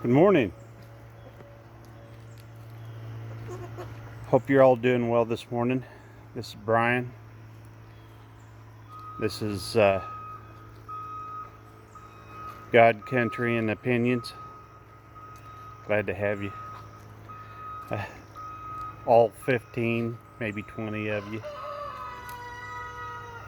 Good morning. Hope you're all doing well this morning. This is Brian. This is God, Country, and Opinions. Glad to have you. All 15, maybe 20 of you.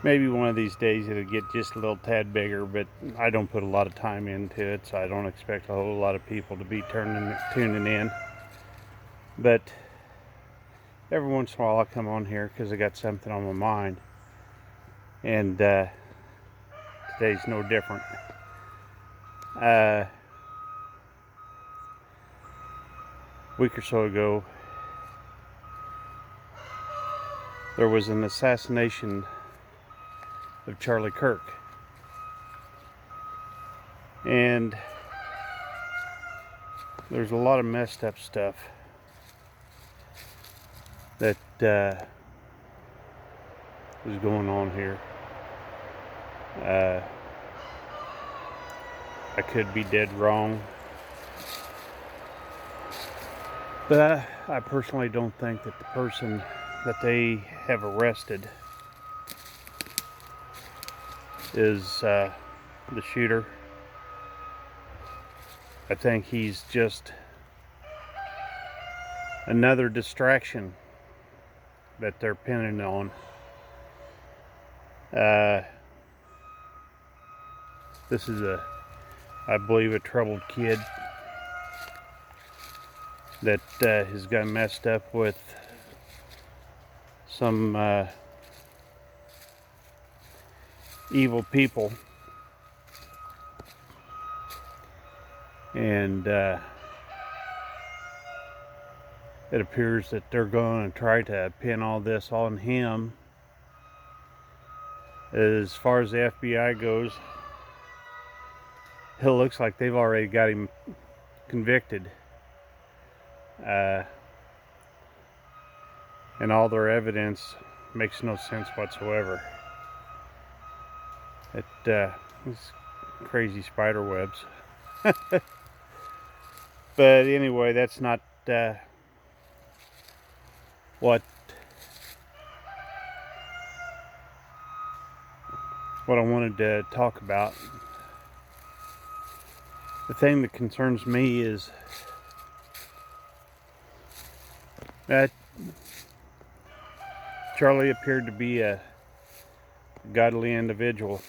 Maybe one of these days it'll get just a little tad bigger, but I don't put a lot of time into it, so I don't expect a whole lot of people to be tuning in. But every once in a while I'll come on here because I got something on my mind. And today's no different. A week or so ago, there was an assassination of Charlie Kirk. And there's a lot of messed up stuff that was going on here. I could be dead wrong, but I personally don't think that the person that they have arrested is the shooter. I think he's just another distraction that they're pinning on. This is I believe, a troubled kid that has got messed up with some evil people, and it appears that they're going to try to pin all this on him. As far as the FBI goes, it looks like they've already got him convicted, and all their evidence makes no sense whatsoever. It's crazy spider webs. But anyway, that's not what I wanted to talk about. The thing that concerns me is that Charlie appeared to be a godly individual,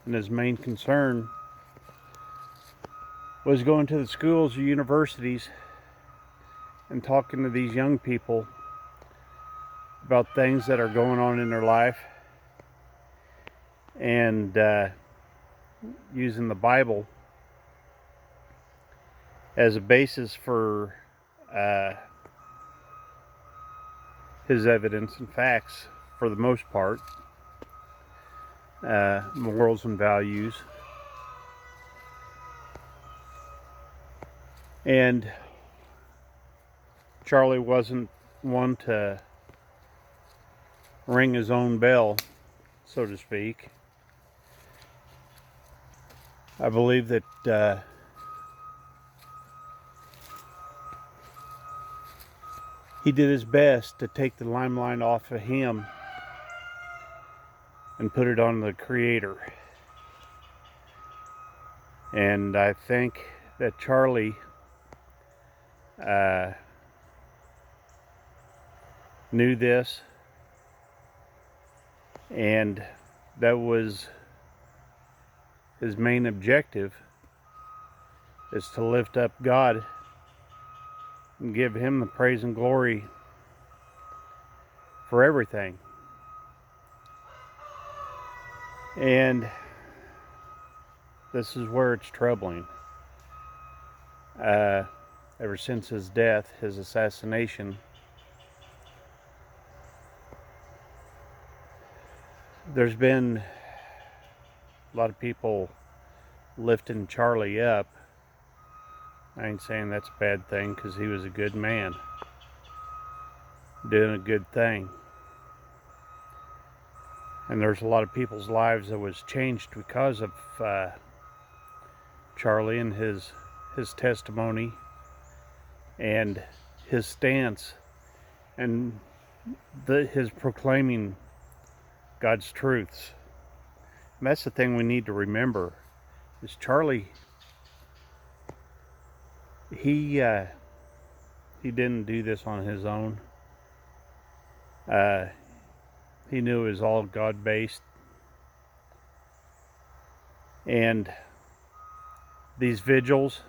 and his main concern was going to the schools or universities and talking to these young people about things that are going on in their life, and using the Bible as a basis for his evidence and facts, for the most part, morals and values. And Charlie wasn't one to ring his own bell, so to speak. I believe that he did his best to take the limelight off of him and put it on the Creator. And I think that Charlie knew this, and that was his main objective, is to lift up God and give him the praise and glory for everything. And this is where it's troubling. Ever since his death, his assassination, there's been a lot of people lifting Charlie up. I ain't saying that's a bad thing, because he was a good man, doing a good thing. And there's a lot of people's lives that was changed because of Charlie and his his testimony and his stance and his proclaiming God's truths. And that's the thing we need to remember, is Charlie, he didn't do this on his own. He knew it was all God-based. And these vigils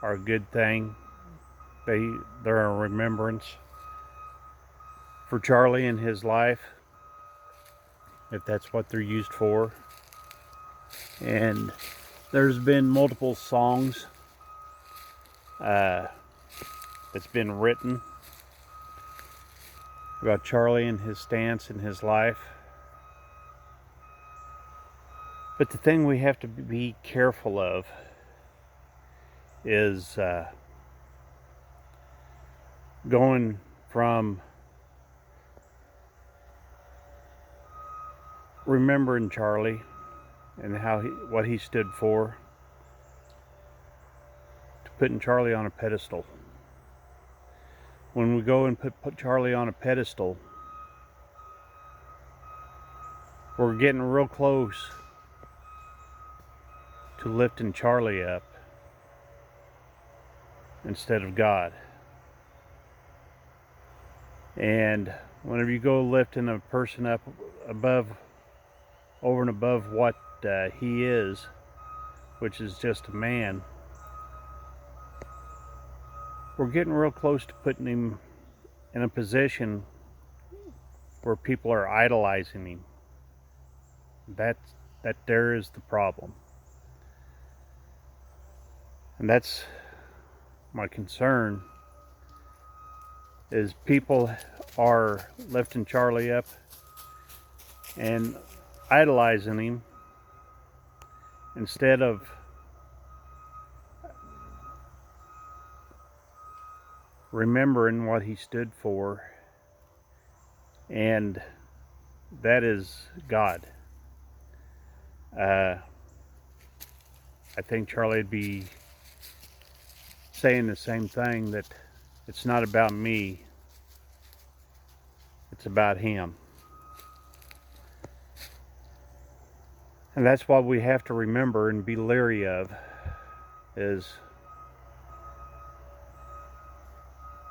are a good thing. They're a remembrance for Charlie and his life, if that's what they're used for. And there's been multiple songs that's been written about Charlie and his stance in his life. But the thing we have to be careful of is going from remembering Charlie and what he stood for, to putting Charlie on a pedestal. When we go and put Charlie on a pedestal, we're getting real close to lifting Charlie up instead of God. And whenever you go lifting a person up over and above what he is, which is just a man, we're getting real close to putting him in a position where people are idolizing him. That there is the problem. And that's my concern, is people are lifting Charlie up and idolizing him instead of remembering what he stood for, and that is God. I think Charlie would be saying the same thing, that it's not about me, it's about him. And that's what we have to remember and be leery of, is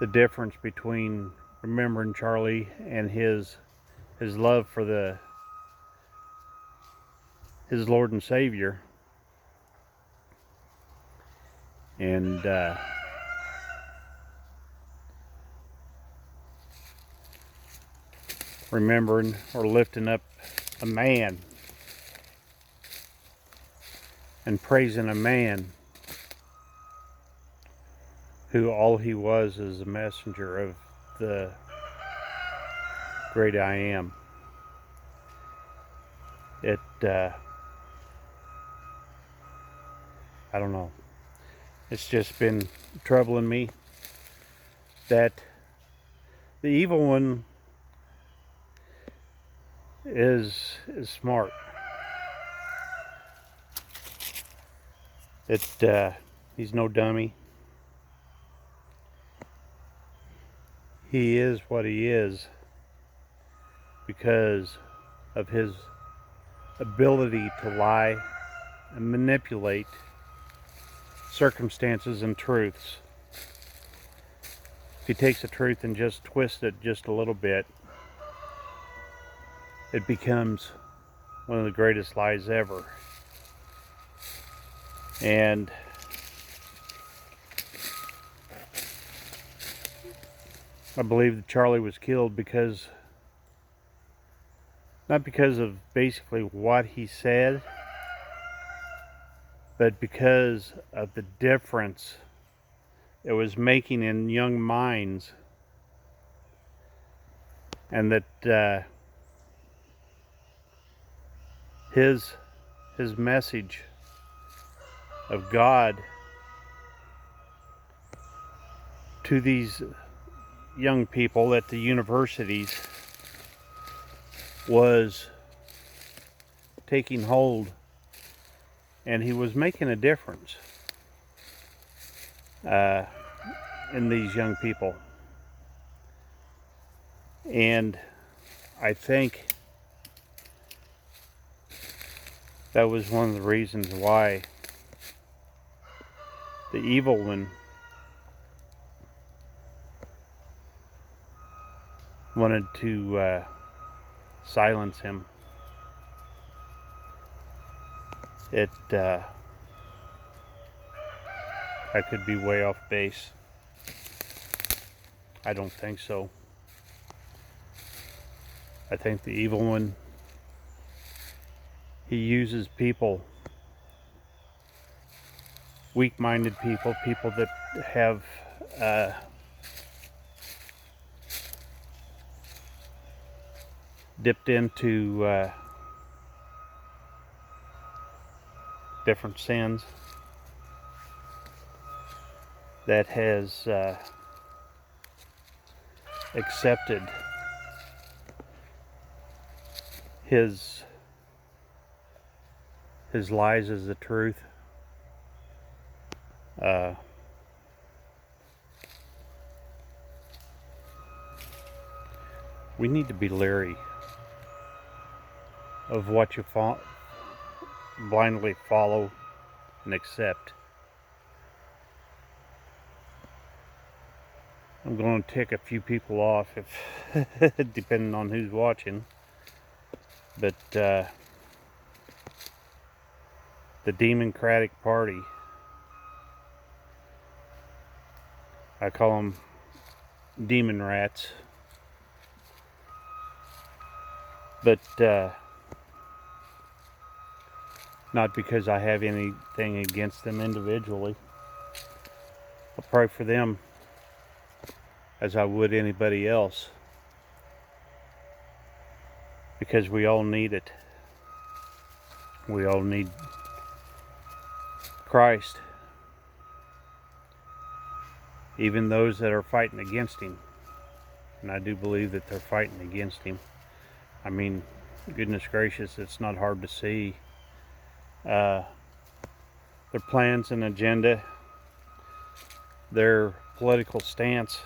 the difference between remembering Charlie and his love for his Lord and Savior, and remembering or lifting up a man and praising a man who all he was is a messenger of the great I Am. I don't know. It's just been troubling me that the evil one is smart. He's no dummy. He is what he is because of his ability to lie and manipulate circumstances and truths. If he takes a truth and just twists it just a little bit, it becomes one of the greatest lies ever. And I believe that Charlie was killed not because of basically what he said, but because of the difference it was making in young minds, and that his message of God to these young people at the universities was taking hold, and he was making a difference. in these young people. And I think that was one of the reasons why the evil one wanted to silence him. I could be way off base. I don't think so. I think the evil one, he uses people, weak-minded people, people that have dipped into different sins, that has accepted his lies as the truth. We need to be leery of what you blindly follow and accept. I'm going to tick a few people off, if depending on who's watching. But the Democratic Party, I call them demon rats. But not because I have anything against them individually. I pray for them as I would anybody else, because we all need it. We all need Christ, even those that are fighting against him. And I do believe that they're fighting against him. I mean, goodness gracious, it's not hard to see their plans and agenda, their political stance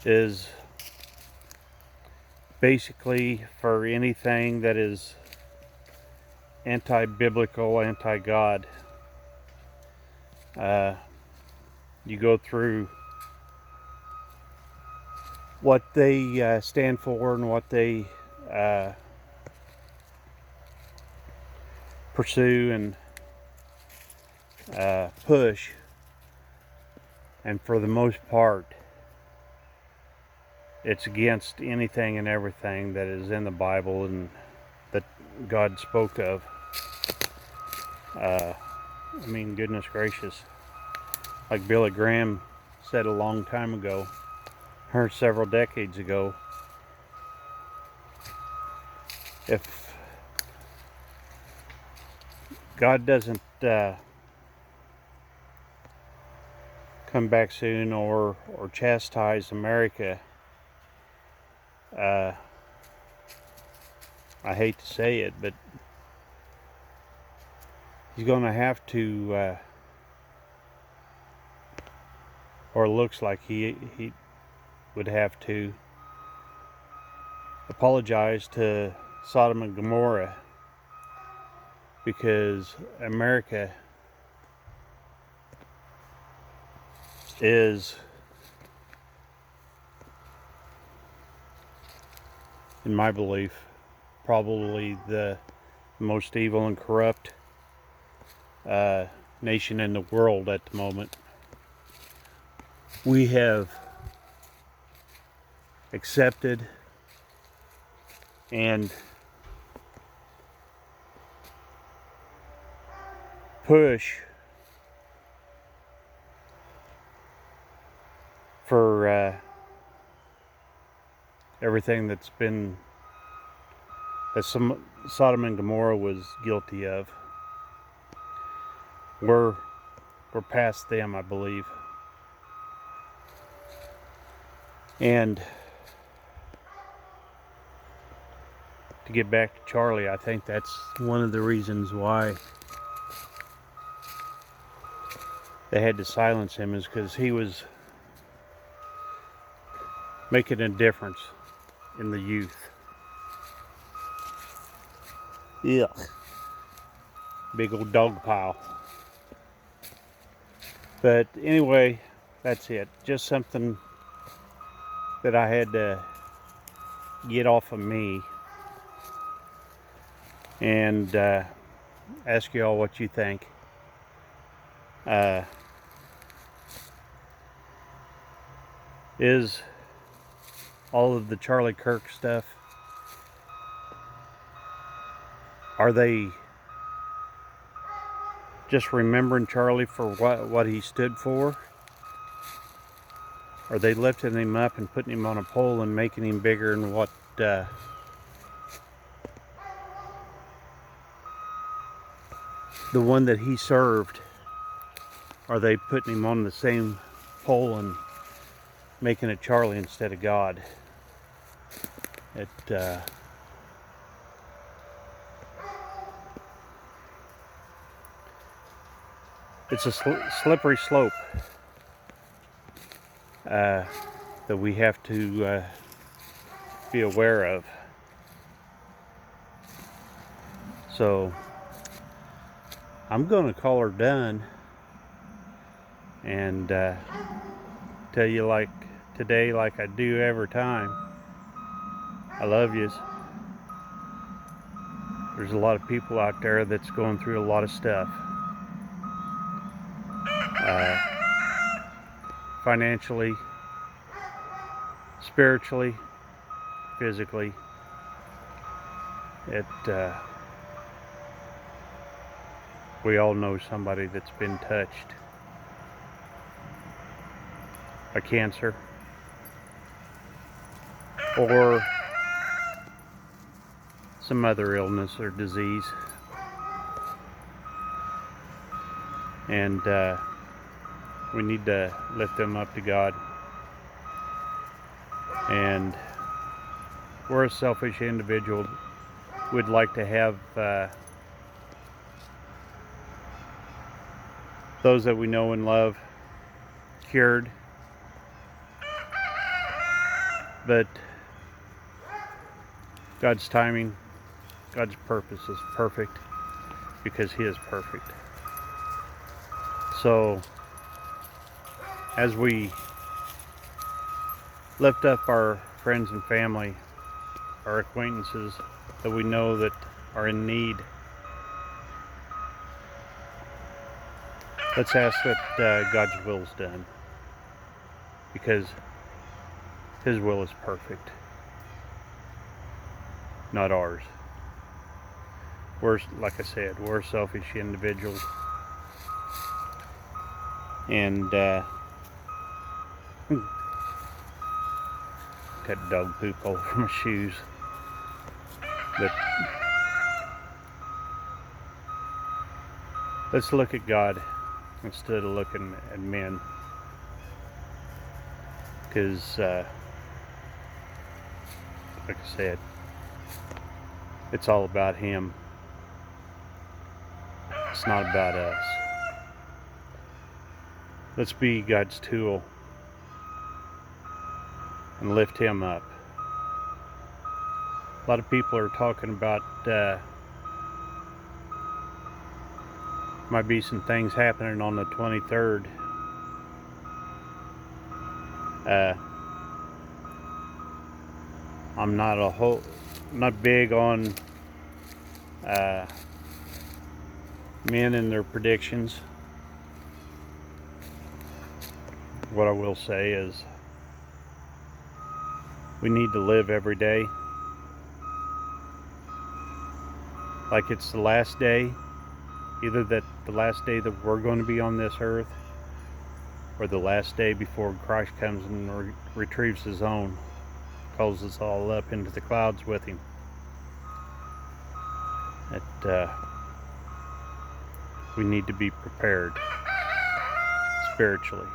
is basically for anything that is anti-biblical, anti-God. You go through what they stand for and what they pursue and push, and for the most part it's against anything and everything that is in the Bible and that God spoke of. I mean, goodness gracious, like Billy Graham said a long time ago, or several decades ago, if God doesn't come back soon or chastise America, I hate to say it, but he's going to have to, or looks like he would have to apologize to Sodom and Gomorrah, because America is, in my belief, probably the most evil and corrupt nation in the world at the moment. We have accepted and push for everything that Sodom and Gomorrah was guilty of. We're past them, I believe. And to get back to Charlie, I think that's one of the reasons why they had to silence him is because he was making a difference in the youth. Yeah. Big old dog pile. But anyway, that's it. Just something that I had to get off of me and ask you all what you think. Is all of the Charlie Kirk stuff, are they just remembering Charlie for what he stood for? Are they lifting him up and putting him on a pole and making him bigger than what the one that he served? Are they putting him on the same pole and making it Charlie instead of God? It's a slippery slope that we have to be aware of. So I'm going to call her done and tell you like today, like I do every time, I love yous. There's a lot of people out there that's going through a lot of stuff. Financially, spiritually, physically. We all know somebody that's been touched by cancer or some other illness or disease. And we need to lift them up to God. And we're a selfish individual. We'd like to have those that we know and love cured, but God's timing, God's purpose is perfect because He is perfect. So as we lift up our friends and family, our acquaintances that we know that are in need, let's ask that God's will is done, because His will is perfect, not ours. We're, like I said, we're selfish individuals, and got dog poop all over my shoes. But let's look at God instead of looking at men, because like I said, it's all about Him. It's not about us. Let's be God's tool and lift Him up. A lot of people are talking about might be some things happening on the 23rd. I'm not big on men and their predictions. What I will say is we need to live every day like it's the last day, either that the last day that we're going to be on this earth, or the last day before Christ comes and retrieves His own, calls us all up into the clouds with Him. That we need to be prepared spiritually.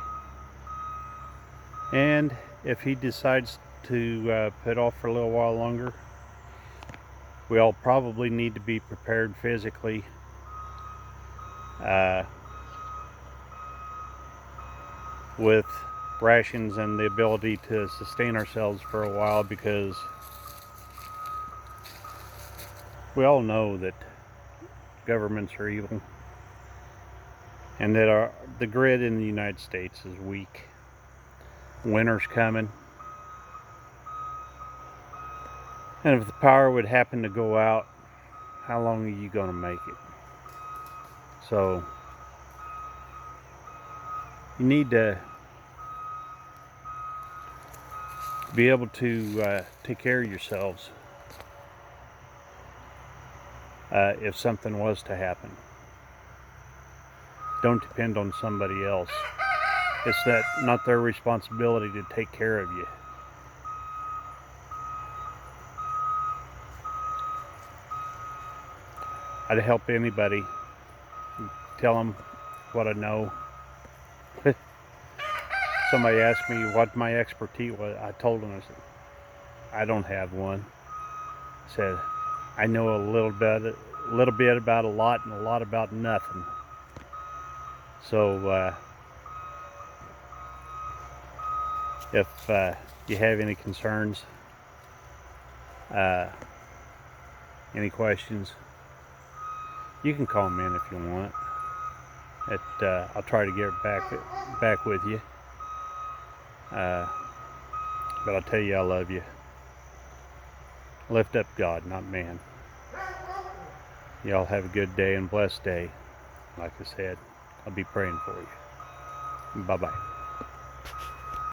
And if He decides to put off for a little while longer, we all probably need to be prepared physically. with rations and the ability to sustain ourselves for a while, because we all know that governments are evil and that the grid in the United States is weak. Winter's coming, and if the power would happen to go out, how long are you going to make it? So you need to be able to take care of yourselves if something was to happen. Don't depend on somebody else. It's not their responsibility to take care of you. I'd help anybody, tell them what I know. Somebody asked me what my expertise was. I told them, I said, I don't have one. I said, I know a little bit about a lot and a lot about nothing. So if you have any concerns, any questions, you can call me in if you want. I'll try to get back with you. But I'll tell you, I love you. Lift up God, not man. Y'all have a good day and blessed day. Like I said, I'll be praying for you. Bye-bye.